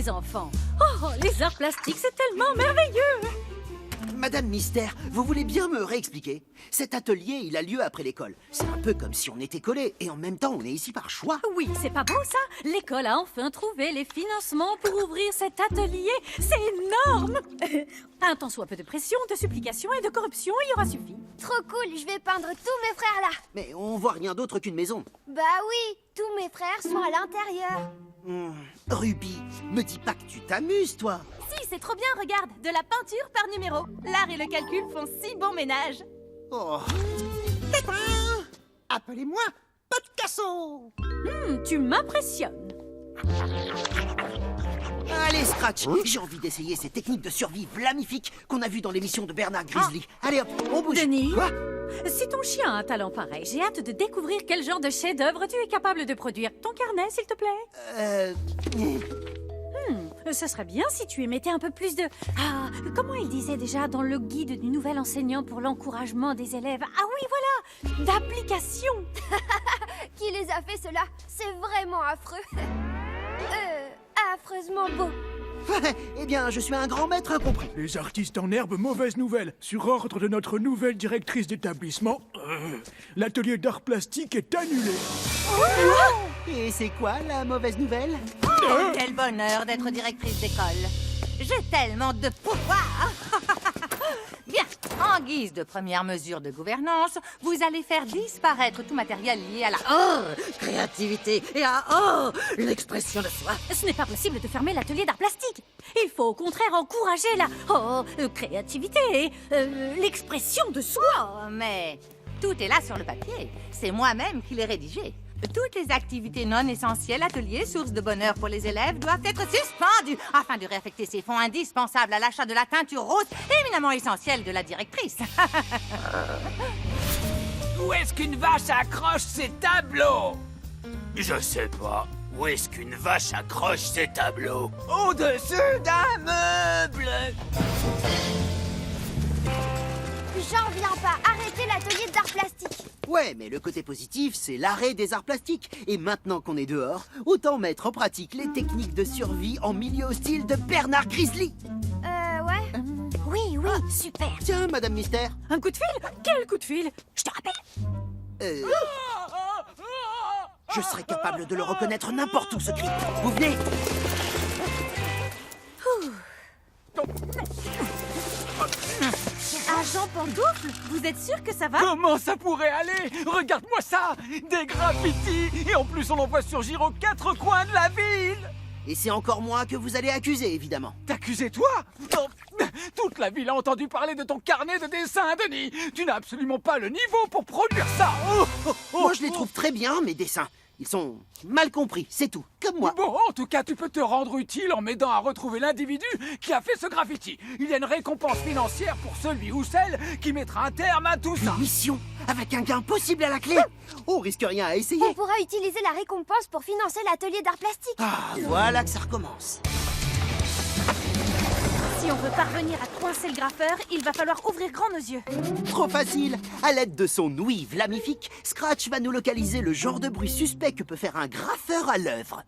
les enfants. Oh, les arts plastiques, c'est tellement merveilleux! Madame Mystère, vous voulez bien me réexpliquer? Cet atelier, il a lieu après l'école. C'est un peu comme si on était collés, et en même temps, on est ici par choix. Oui, c'est pas beau ça? L'école a enfin trouvé les financements pour ouvrir cet atelier. C'est énorme! Un tant soit peu de pression, de supplication et de corruption, il y aura suffi. Trop cool, je vais peindre tous mes frères là. Mais on voit rien d'autre qu'une maison. Bah oui, tous mes frères sont à l'intérieur. Ruby, me dis pas que tu t'amuses, toi. Si, c'est trop bien, regarde, de la peinture par numéro. L'art et le calcul font si bon ménage. Oh. Appelez-moi Picasso. Tu m'impressionnes. Allez, Scratch, j'ai envie d'essayer ces techniques de survie vlamifiques qu'on a vues dans l'émission de Bernard Grizzly. Allez hop, on bouge. Denis, Quoi? si ton chien a un talent pareil, j'ai hâte de découvrir quel genre de chef-d'œuvre tu es capable de produire. Ton carnet, s'il te plaît. Ce serait bien si tu émettais un peu plus de... Ah, comment il disait déjà dans le guide du nouvel enseignant pour l'encouragement des élèves? Ah oui, voilà, d'application. Qui les a fait cela? C'est vraiment affreux. Affreusement beau. Eh bien, je suis un grand maître incompris. Les artistes en herbe, mauvaise nouvelle. Sur ordre de notre nouvelle directrice d'établissement, l'atelier d'art plastique est annulé. Et c'est quoi la mauvaise nouvelle? Quel bonheur d'être directrice d'école. J'ai tellement de pouvoir. Bien, en guise de première mesure de gouvernance, vous allez faire disparaître tout matériel lié à la créativité et à l'expression de soi. Ce n'est pas possible de fermer l'atelier d'art plastique. Il faut au contraire encourager la créativité et l'expression de soi. Oh, mais tout est là sur le papier. C'est moi-même qui l'ai rédigé. Toutes les activités non essentielles, ateliers, sources de bonheur pour les élèves, doivent être suspendues afin de réaffecter ces fonds indispensables à l'achat de la teinture rose, éminemment essentielle de la directrice. Où est-ce qu'une vache accroche ses tableaux? Je sais pas. Où est-ce qu'une vache accroche ses tableaux? Au-dessus d'un meuble! J'en viens pas. Arrêtez l'atelier d'art plastique. Ouais, mais le côté positif, c'est l'arrêt des arts plastiques. Et maintenant qu'on est dehors, autant mettre en pratique les techniques de survie en milieu hostile de Bernard Grizzly. Ouais. Oui, super. Tiens, Madame Mystère. Un coup de fil? Quel coup de fil? Je te rappelle. Je serais capable de le reconnaître n'importe où, ce cri. Vous venez? Agent Pantoufle, vous êtes sûr que ça va? Comment ça pourrait aller? Regarde-moi ça! Des graffitis! Et en plus, on en voit surgir aux quatre coins de la ville! Et c'est encore moi que vous allez accuser, évidemment. T'accuser toi? Non. Toute la ville a entendu parler de ton carnet de dessin, Denis! Tu n'as absolument pas le niveau pour produire ça! Moi, je les trouve très bien, mes dessins. Ils sont mal compris, c'est tout, comme moi. Bon, en tout cas, tu peux te rendre utile en m'aidant à retrouver l'individu qui a fait ce graffiti. Il y a une récompense financière pour celui ou celle qui mettra un terme à tout ça. Une mission avec un gain possible à la clé. On risque rien à essayer. On pourra utiliser la récompense pour financer l'atelier d'art plastique. Ah, voilà que ça recommence. Si on veut parvenir à coincer le graffeur, il va falloir ouvrir grand nos yeux. Trop facile. À l'aide de son ouïe vlamifique, Scratch va nous localiser le genre de bruit suspect que peut faire un graffeur à l'œuvre.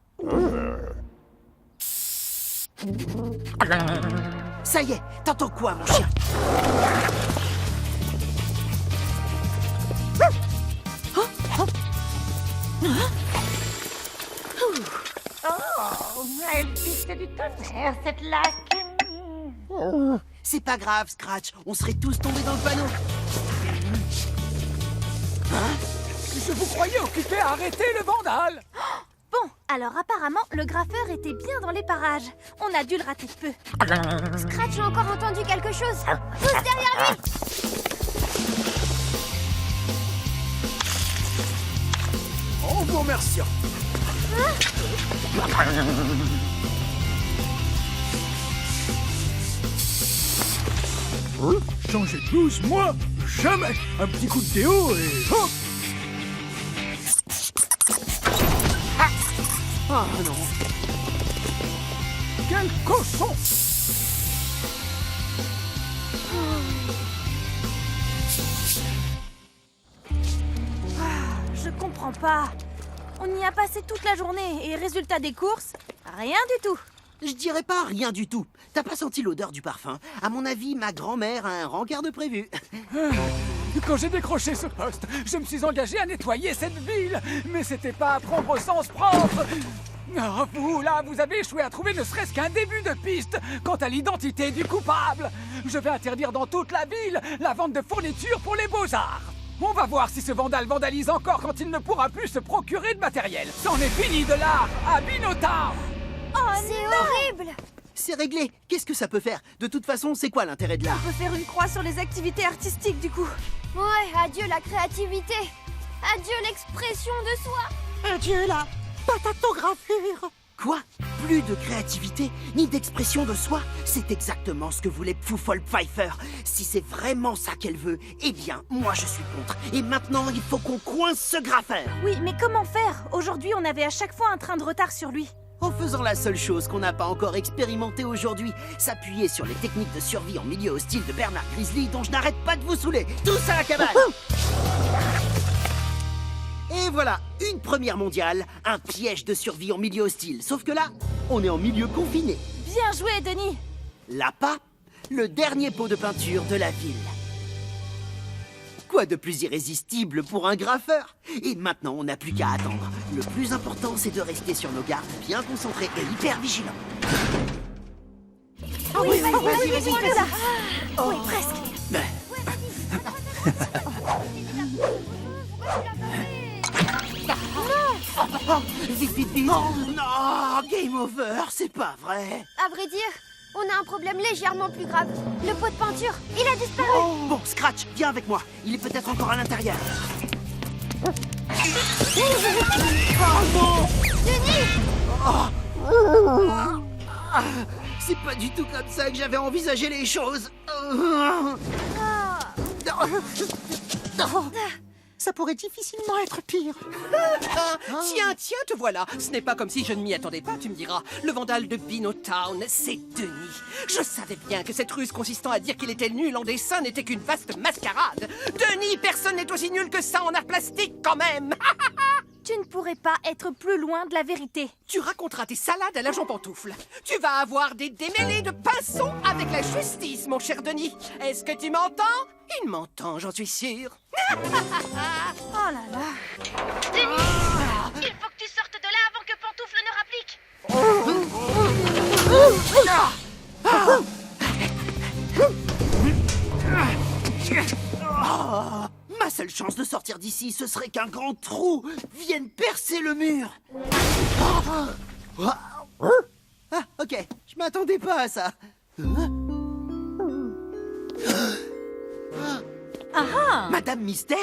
Ça y est, t'entends quoi, mon chien? Elle pique du tonnerre, cette laque. C'est pas grave, Scratch, on serait tous tombés dans le panneau. Je vous croyais occupé à arrêter le vandale. Bon, alors apparemment, le graffeur était bien dans les parages. On a dû le rater de peu. Scratch a encore entendu quelque chose. Tous derrière lui. En vous remerciant. Changer de blouse, moi, jamais. Un petit coup de déo et hop. Oh non. Quel cochon! Je comprends pas. On y a passé toute la journée et résultat des courses, rien du tout. Je dirais pas rien du tout. T'as pas senti l'odeur du parfum? À mon avis, ma grand-mère a un rencard de prévu. Quand j'ai décroché ce poste, je me suis engagé à nettoyer cette ville. Mais c'était pas à prendre au sens propre. Ah, vous, là, vous avez échoué à trouver ne serait-ce qu'un début de piste quant à l'identité du coupable. Je vais interdire dans toute la ville la vente de fournitures pour les beaux-arts. On va voir si ce vandale vandalise encore quand il ne pourra plus se procurer de matériel. C'en est fini de l'art à Binotard. C'est horrible! C'est réglé. Qu'est-ce que ça peut faire? De toute façon, c'est quoi l'intérêt de l'art? On peut faire une croix sur les activités artistiques, du coup. Ouais, adieu la créativité! Adieu l'expression de soi! Adieu la patatographure. Quoi? Plus de créativité, ni d'expression de soi? C'est exactement ce que voulait Pfouffol Pfeiffer. Si c'est vraiment ça qu'elle veut, eh bien, moi je suis contre. Et maintenant, il faut qu'on coince ce graffeur. Oui, mais comment faire? Aujourd'hui, on avait à chaque fois un train de retard sur lui. En faisant la seule chose qu'on n'a pas encore expérimentée aujourd'hui, s'appuyer sur les techniques de survie en milieu hostile de Bernard Grizzly dont je n'arrête pas de vous saouler. Tous à la cabane! Et voilà, une première mondiale, un piège de survie en milieu hostile. Sauf que là, on est en milieu confiné. Bien joué, Denis. L'appât, le dernier pot de peinture de la ville. Quoi de plus irrésistible pour un graffeur? Et maintenant, on n'a plus qu'à attendre. Le plus important, c'est de rester sur nos gardes, bien concentrés et hyper vigilants. Oui, presque. Vite, vite, vite! Non, game over, c'est pas vrai! À vrai dire, on a un problème légèrement plus grave. Le pot de peinture, il a disparu! Bon, Scratch, viens avec moi. Il est peut-être encore à l'intérieur. Denis! C'est pas du tout comme ça que j'avais envisagé les choses. Ça pourrait difficilement être pire. Tiens, te voilà. Ce n'est pas comme si je ne m'y attendais pas, tu me diras. Le vandale de Binottown, c'est Denis. Je savais bien que cette ruse consistant à dire qu'il était nul en dessin n'était qu'une vaste mascarade. Denis, personne n'est aussi nul que ça en art plastique, quand même. Tu ne pourrais pas être plus loin de la vérité. Tu raconteras tes salades à l'agent pantoufle. Tu vas avoir des démêlés de pinceaux avec la justice, mon cher Denis. Est-ce que tu m'entends? Il m'entend, j'en suis sûr. Oh là là. Denis! Il faut que tu sortes de là avant que Pantoufle ne rapplique! Ma seule chance de sortir d'ici, ce serait qu'un grand trou vienne percer le mur. Ah, ok, je m'attendais pas à ça. Ah! Madame Mystère?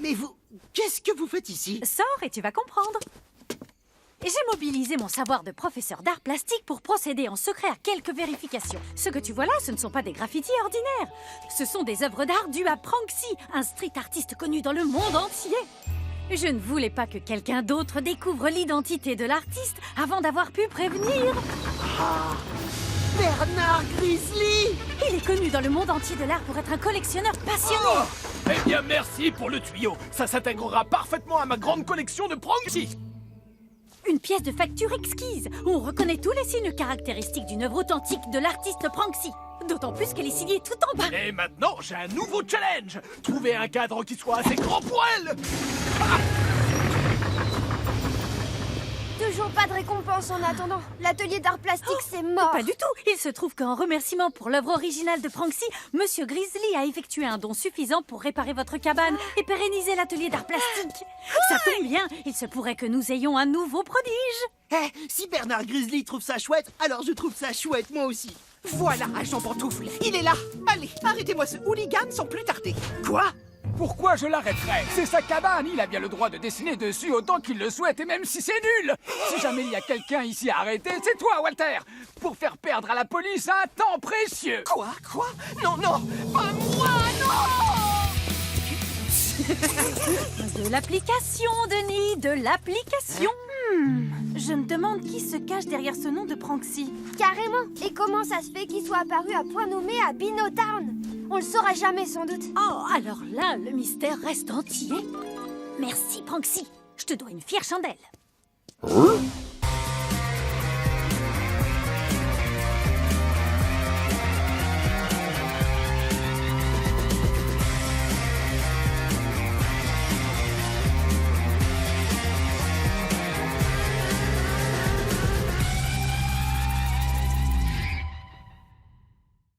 Mais vous, qu'est-ce que vous faites ici? Sors et tu vas comprendre. J'ai mobilisé mon savoir de professeur d'art plastique pour procéder en secret à quelques vérifications. Ce que tu vois là, ce ne sont pas des graffitis ordinaires. Ce sont des œuvres d'art dues à Pranksy, un street artiste connu dans le monde entier. Je ne voulais pas que quelqu'un d'autre découvre l'identité de l'artiste avant d'avoir pu prévenir. Bernard Grizzly! Il est connu dans le monde entier de l'art pour être un collectionneur passionné. Eh bien, merci pour le tuyau. Ça s'intégrera parfaitement à ma grande collection de Pranksy. Une pièce de facture exquise, où on reconnaît tous les signes caractéristiques d'une œuvre authentique de l'artiste Pranksy. D'autant plus qu'elle est signée tout en bas. Et maintenant, j'ai un nouveau challenge. Trouver un cadre qui soit assez grand pour elle. Toujours pas de récompense en attendant. L'atelier d'art plastique, c'est mort. Pas du tout. Il se trouve qu'en remerciement pour l'œuvre originale de Pranksy, Monsieur Grizzly a effectué un don suffisant pour réparer votre cabane et pérenniser l'atelier d'art plastique. Ça tombe bien, il se pourrait que nous ayons un nouveau prodige. Eh, si Bernard Grizzly trouve ça chouette, alors je trouve ça chouette moi aussi. Voilà, agent pantoufle. Il est là. Allez, arrêtez-moi ce hooligan sans plus tarder. Quoi? Pourquoi je l'arrêterais? C'est sa cabane, il a bien le droit de dessiner dessus autant qu'il le souhaite, et même si c'est nul. Si jamais il y a quelqu'un ici à arrêter, c'est toi, Walter, pour faire perdre à la police un temps précieux. Quoi? Non, pas moi, non! De l'application, Denis, de l'application. Je me demande qui se cache derrière ce nom de Pranksy. Carrément. Et comment ça se fait qu'il soit apparu à point nommé à Binottown? On le saura jamais, sans doute. Oh, alors là, le mystère reste entier. Merci, Pranksy. Je te dois une fière chandelle.